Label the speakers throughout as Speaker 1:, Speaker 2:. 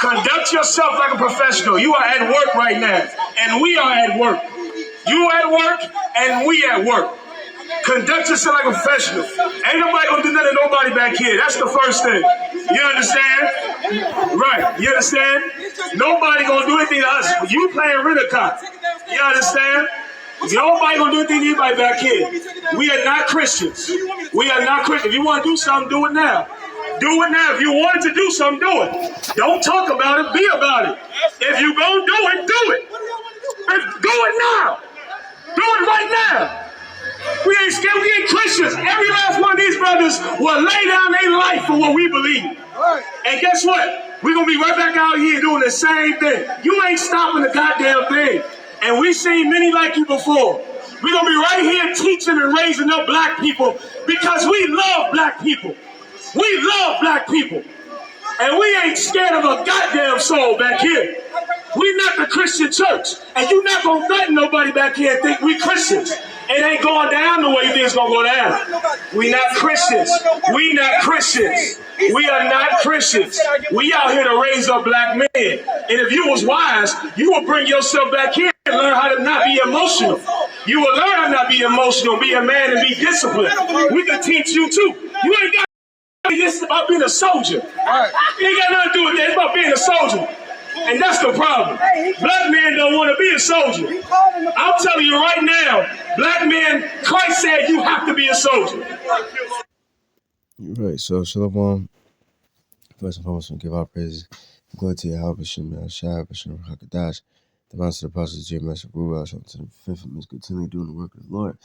Speaker 1: Conduct yourself like a professional. You are at work right now, and we are at work. You at work, and we at work. Conduct yourself like a professional. Ain't nobody gonna do nothing to nobody back here. That's the first thing. You understand? Right. You understand? Nobody gonna do anything to us. You playing rent-a-cop. You understand? Nobody gonna do anything to anybody back here. We are not Christians. We are not Christians. If you want to do something, do it now. Do it now. If you wanted to do something, do it. Don't talk about it, be about it. If you gonna do it, do it. Do it now. Do it right now. We ain't scared. We ain't Christians. Every last one of these brothers will lay down their life for what we believe. And guess what? We're going to be right back out here doing the same thing. You ain't stopping the goddamn thing. And we've seen many like you before. We're going to be right here teaching and raising up black people because we love black people. We love black people. And we ain't scared of a goddamn soul back here. We not the Christian church. And you not going to threaten nobody back here and think we Christians. It ain't going down the way you think it's going to go down. We not Christians. We not Christians. We are not Christians. We out here to raise up black men. And if you was wise, you would bring yourself back here and learn how to not be emotional. You will learn how to not be emotional, be a man, and be disciplined. We can teach you too. You ain't got this about being a soldier. You ain't got nothing to do with that. It's about being a soldier. And that's the problem. Black men don't want to be a soldier. I'm telling you right now, black men, Christ said you have to be a soldier.
Speaker 2: Right, so Shalom. First and foremost, give our praises. Glory to your help, Hashem, Shai, Hashem, Hakadash, the master of the apostles, J. Master Guru, to the fifth of us, continue doing the work of the Lord.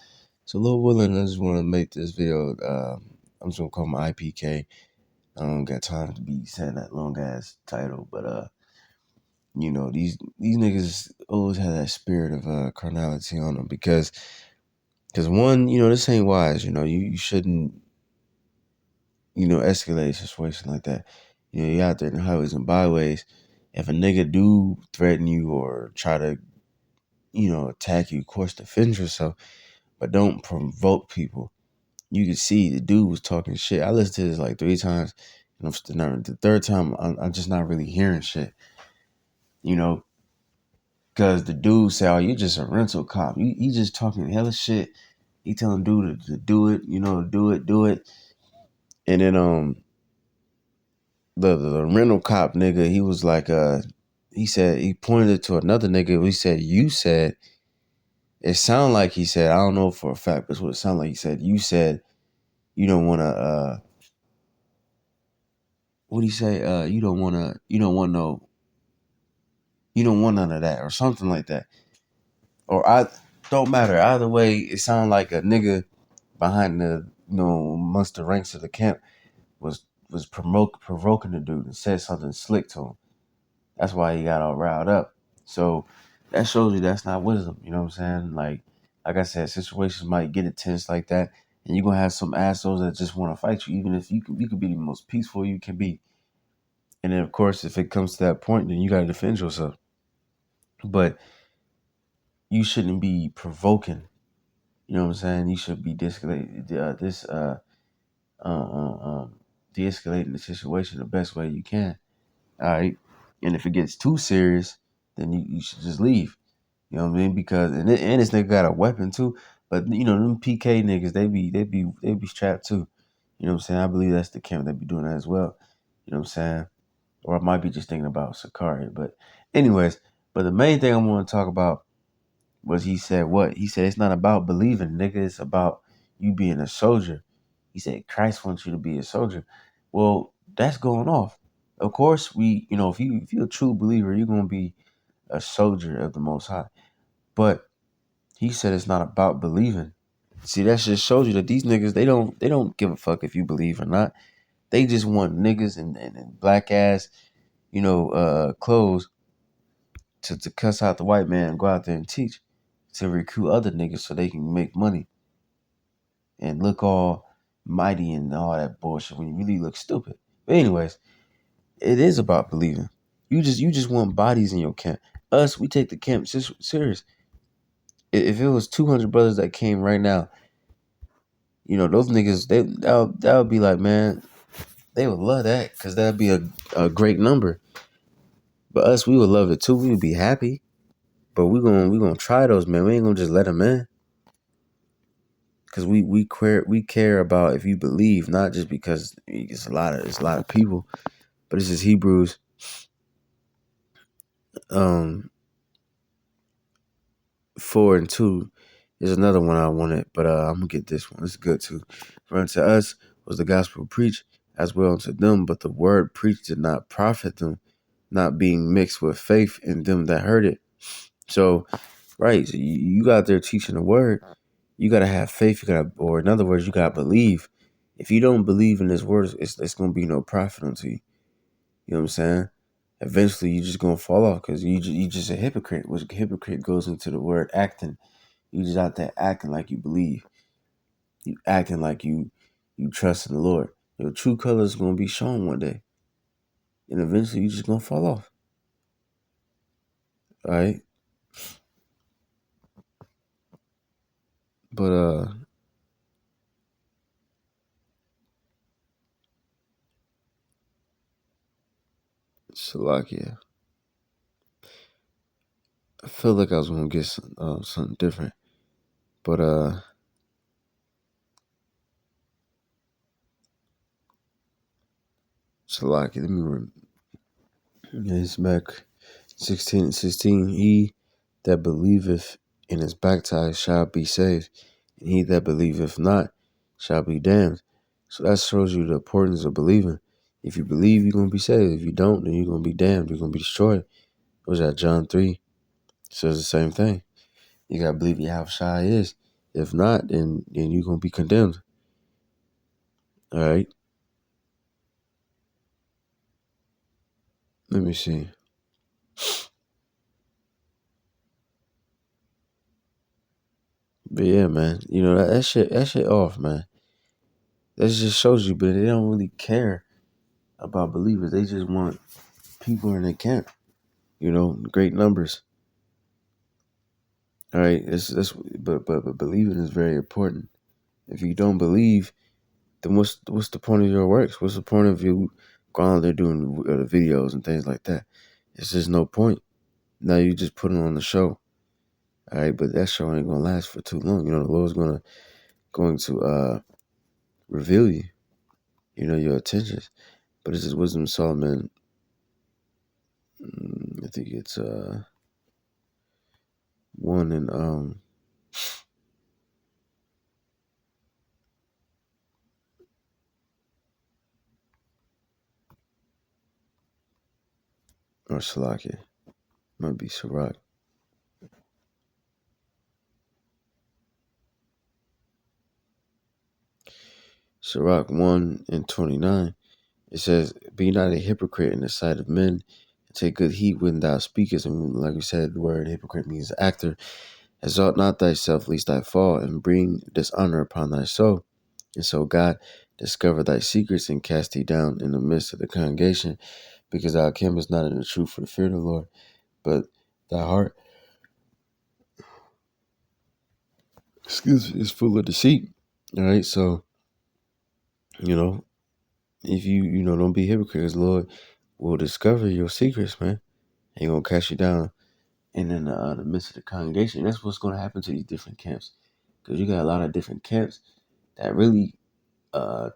Speaker 2: So, Lord willing, I just want to make this video, I'm just going to call my IPK. I don't got time to be saying that long ass title, but, you know, these niggas always have that spirit of carnality on them because one, you know, this ain't wise. You know, you shouldn't, you know, escalate a situation like that. You know, you're out there in the highways and byways. If a nigga do threaten you or try to, you know, attack you, of course, defend yourself, but don't provoke people. You can see the dude was talking shit. I listened to this like 3 times, and the third time, I'm just not really hearing shit. You know, because the dude said, "Oh, you just a rental cop. You just talking hella shit." He telling dude to do it, you know, do it. And then the rental cop nigga, he was like, he said, he pointed to another nigga. He said, "You said." It sounded like he said, I don't know for a fact, but it's what it sounded like. He said, "You said you don't want to." What do you say? You don't want none of that, or something like that. Or I don't matter. Either way, it sounded like a nigga behind the, you know, amongst the ranks of the camp was provoking the dude and said something slick to him. That's why he got all riled up. So that shows you that's not wisdom. You know what I'm saying? Like I said, situations might get intense like that, and you're gonna have some assholes that just want to fight you, even if you could be the most peaceful you can be. And then of course, if it comes to that point, then you gotta defend yourself. But you shouldn't be provoking. You know what I'm saying? You should be de-escalating the situation the best way you can. All right. And if it gets too serious, then you should just leave. You know what I mean? Because and this nigga got a weapon too. But you know, them PK niggas, they be strapped too. You know what I'm saying? I believe that's the camp that be doing that as well. You know what I'm saying? Or I might be just thinking about Sakari. But anyways, but the main thing I want to talk about was he said what? He said it's not about believing, nigga. It's about you being a soldier. He said Christ wants you to be a soldier. Well, that's going off. Of course, you know, if you're a true believer, you're gonna be a soldier of the Most High. But he said it's not about believing. See, that just shows you that these niggas, they don't give a fuck if you believe or not. They just want niggas and black ass, you know, clothes to cuss out the white man and go out there and teach, to recruit other niggas so they can make money and look all mighty and all that bullshit when you really look stupid. But anyways, it is about believing. You just want bodies in your camp. Us, we take the camp serious. If it was 200 brothers that came right now, you know, those niggas, that would be like, man, they would love that because that'd be a great number. But us, we would love it too. We would be happy. But we gonna try those, man. We ain't gonna just let them in. Cause we care about if you believe, not just because it's a lot of people, but this is Hebrews 4:2. There's another one I wanted, but I'm gonna get this one. It's good too. For unto us was the gospel preached as well unto them, but the word preached did not profit them, not being mixed with faith in them that heard it. So, right, so you got there teaching the word, you gotta have faith. Or in other words, you gotta believe. If you don't believe in this word, it's gonna be no profit unto you. You know what I'm saying? Eventually, you're just gonna fall off because you just a hypocrite. Which hypocrite goes into the word acting. You just out there acting like you believe. You acting like you trust in the Lord. Your true colors gonna be shown one day, and eventually you just gonna fall off. All right, but Salakia, I feel like I was gonna get something different, but Salakia, let me it's back 16:16. He that believeth and is baptized shall be saved, and he that believeth not shall be damned. So that shows you the importance of believing. If you believe, you're gonna be saved. If you don't, then you're gonna be damned. You're gonna be destroyed. What was that? John 3 says the same thing. You gotta believe Yahushua is. If not, then you're gonna be condemned. All right. Let me see. But yeah, man, you know that shit off, man. That just shows you, but they don't really care about believers. They just want people in their camp. You know, great numbers. All right, but believing is very important. If you don't believe, then what's the point of your works? What's the point of you going out there doing the videos and things like that? It's just no point. Now you just putting on the show. All right, but that show ain't gonna last for too long. You know, the Lord's going to reveal you. You know, your intentions. But this is Wisdom of Solomon. I think it's one in or Salakia. Might be Sirach. Sirach 1:29. It says, "Be not a hypocrite in the sight of men, and take good heed when thou speakest." And like we said, the word hypocrite means actor. "Exalt not thyself, lest thy fall, and bring dishonor upon thy soul. And so God discover thy secrets and cast thee down in the midst of the congregation, because thou camest not in the truth for the fear of the Lord, but thy heart, is full of deceit." All right, so you know, if you know, don't be hypocrites. Lord will discover your secrets, man. He gonna cast you down and in the midst of the congregation. That's what's going to happen to these different camps, because you got a lot of different camps that really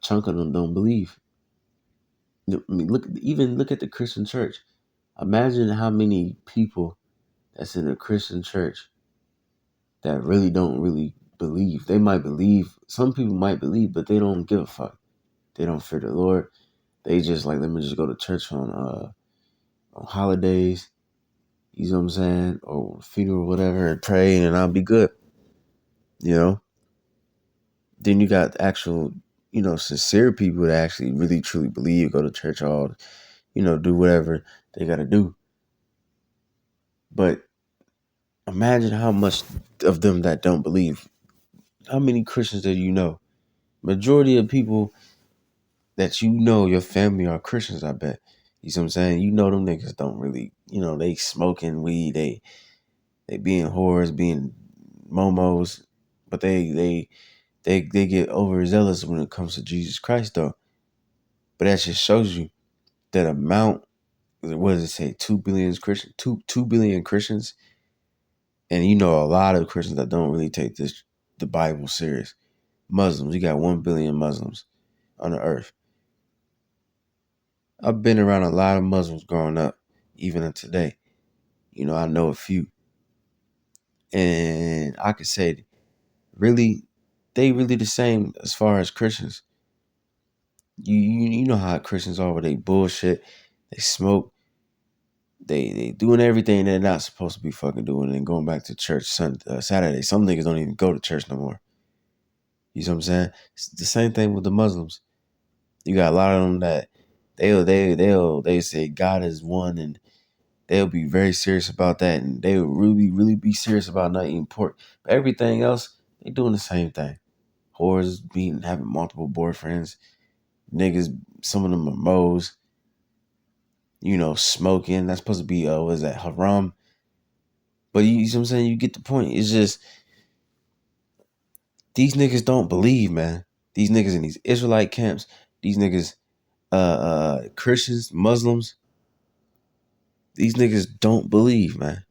Speaker 2: chunk of them don't believe. I mean, look at the Christian church. Imagine how many people that's in a Christian church that don't really believe. They might believe. Some people might believe, but they don't give a fuck. They don't fear the Lord. They just like, let me just go to church on holidays. You know what I'm saying? Or funeral, whatever, and pray, and I'll be good. You know. Then you got actual, sincere people that actually really truly believe, go to church all, do whatever they got to do. But imagine how much of them that don't believe. How many Christians that you know? Majority of people that you know, your family are Christians, I bet. You see what I'm saying? You know them niggas don't really, they smoking weed, they being whores, being momos, but they get overzealous when it comes to Jesus Christ though. But that just shows you that amount what does it say? 2 billion Christians, and a lot of Christians that don't really take the Bible serious. Muslims, you got 1 billion Muslims on the earth. I've been around a lot of Muslims growing up, even in today. I know a few, and I could say, really, they really the same as far as Christians. You know how Christians are with they bullshit, they smoke, they doing everything they're not supposed to be fucking doing, and going back to church Saturday. Some niggas don't even go to church no more. You know what I'm saying? It's the same thing with the Muslims. You got a lot of them that they say God is one, and they'll be very serious about that, and they will really be serious about not eating pork. But everything else, they doing the same thing. Whores, having multiple boyfriends, niggas. Some of them are moes. Smoking. That's supposed to be what is that, haram? But you see what I'm saying? You get the point. It's just these niggas don't believe, man. These niggas in these Israelite camps, these niggas, Christians, Muslims, these niggas don't believe, man.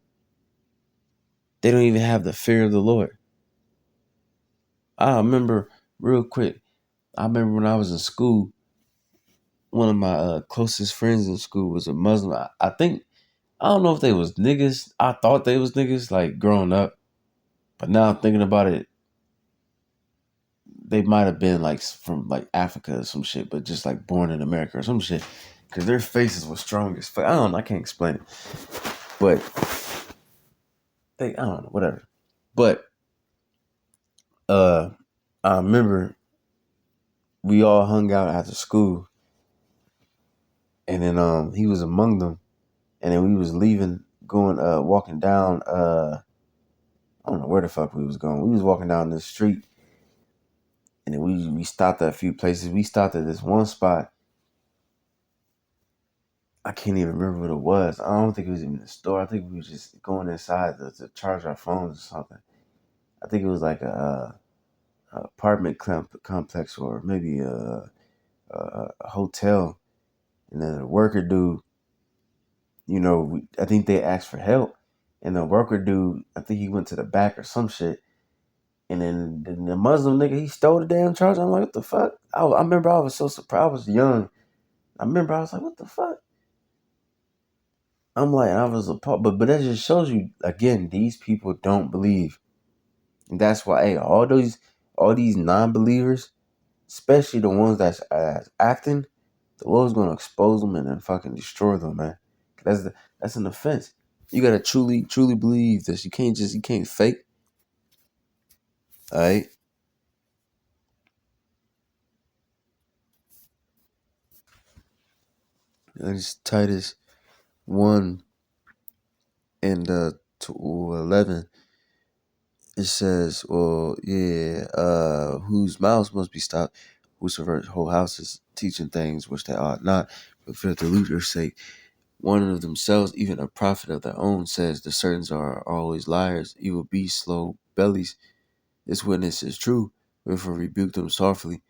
Speaker 2: They don't even have the fear of the Lord. I remember real quick. I remember when I was in school, one of my closest friends in school was a Muslim. I think, I don't know if they was niggas. I thought they was niggas, like, growing up. But now I'm thinking about it, they might have been like from like Africa or some shit, but just like born in America or some shit. Because their faces were strong as fuck. I don't know. I can't explain it. But I don't know, whatever. But I remember we all hung out after school, and then he was among them, and then we was leaving, going walking down I don't know where the fuck we was going. We was walking down the street, and then we stopped at a few places. We stopped at this one spot. I can't even remember what it was. I don't think it was even a store. I think we were just going inside to charge our phones or something. I think it was like a apartment complex, or maybe a hotel. And then the worker dude, I think they asked for help. And the worker dude, I think he went to the back or some shit. And then the Muslim nigga, he stole the damn charger. I'm like, what the fuck? I remember I was so surprised. I was young. I remember I was like, what the fuck? I'm like, I was appalled. But that just shows you, again, these people don't believe. And that's why, hey, all these non-believers, especially the ones that's acting, the Lord's gonna expose them and then fucking destroy them, man. That's an offense. You gotta truly believe this. You can't fake. All right. It's Titus 1 and 11. It says, well, yeah, whose mouths must be stopped, who subvert whole houses, teaching things which they ought not, but for the leader's sake. One of themselves, even a prophet of their own, says the certain are always liars, evil beasts, slow bellies. This witness is true. Wherefore rebuke them sharply,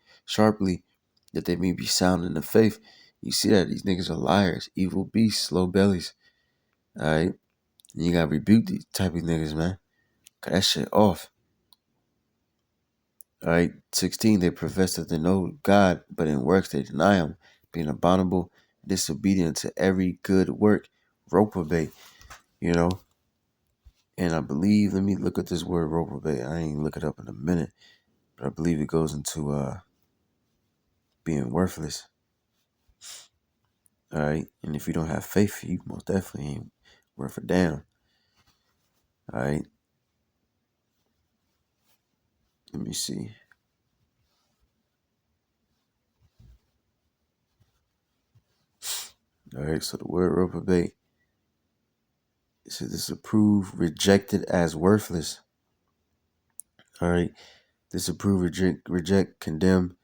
Speaker 2: that they may be sound in the faith. You see that these niggas are liars, evil beasts, slow bellies. Alright? You gotta rebuke these type of niggas, man. Cut that shit off. Alright? 16, they profess that they know God, but in works they deny him, being abominable, disobedient to every good work, reprobate. And I believe, let me look at this word reprobate. I ain't look it up in a minute, but I believe it goes into being worthless. All right. And if you don't have faith, you most definitely ain't worth a damn. All right. Let me see. All right. So the word reprobate, it says disapprove, rejected as worthless. All right. Disapprove, reject, condemn.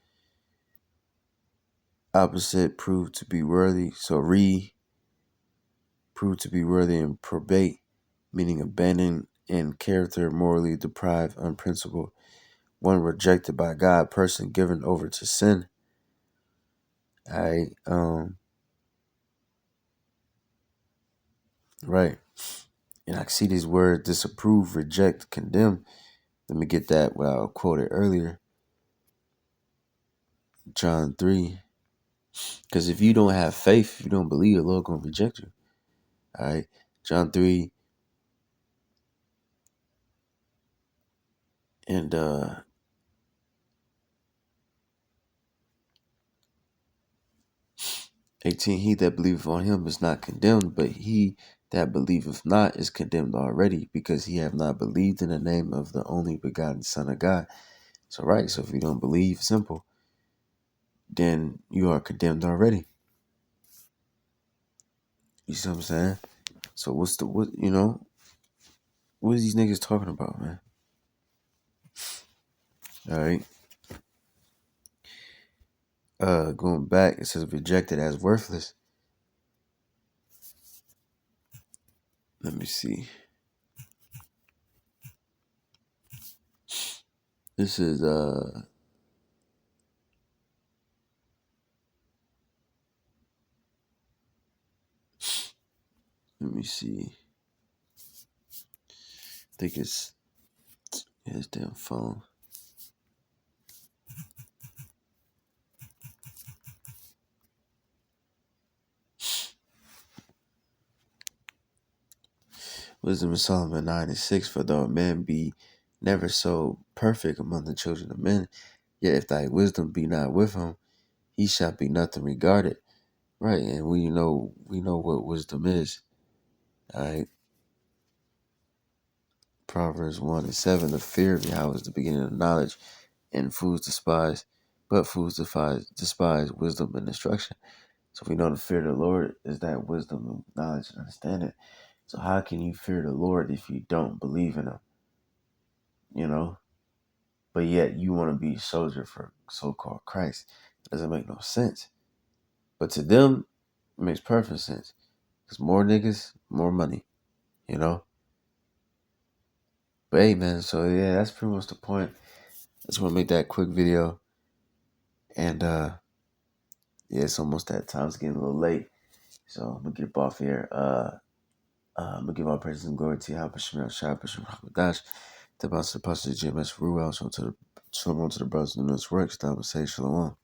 Speaker 2: Opposite, prove to be worthy. So prove to be worthy, and probate, meaning abandoned in character, morally deprived, unprincipled. One rejected by God, person given over to sin. All right. Right. And I see these words: disapprove, reject, condemn. Let me get that what I quoted earlier, John 3. Because if you don't have faith, if you don't believe, the Lord gonna reject you. All right. John 3 and 18, he that believeth on him is not condemned, but he that believeth not is condemned already, because he have not believed in the name of the only begotten Son of God. So right, so if you don't believe, simple, then you are condemned already. You see what I'm saying? So what are these niggas talking about, man? All right. Going back, it says rejected as worthless. Let me see. This is let me see. I think it's his damn phone. Wisdom of Solomon 9:6. For though a man be never so perfect among the children of men, yet if thy wisdom be not with him, he shall be nothing regarded. Right, and we know what wisdom is. All right. Proverbs 1:7. The fear of Yahweh is the beginning of knowledge, and fools despise wisdom and instruction. So we know the fear of the Lord is that wisdom and knowledge and understanding. So how can you fear the Lord if you don't believe in him? You know? But yet you want to be a soldier for so-called Christ. It doesn't make no sense. But to them, it makes perfect sense. Because more niggas, more money, you know? But hey, man, so yeah, that's pretty much the point. I just want to make that quick video. And yeah, it's almost that time. It's getting a little late. So I'm going to get up off here. I'm going to give all praises and glory to you. Help us, Shemel, Shab, Dash. The boss of the pastor, GMS, Ruel. So to the brothers in this work. Stop and say shalom.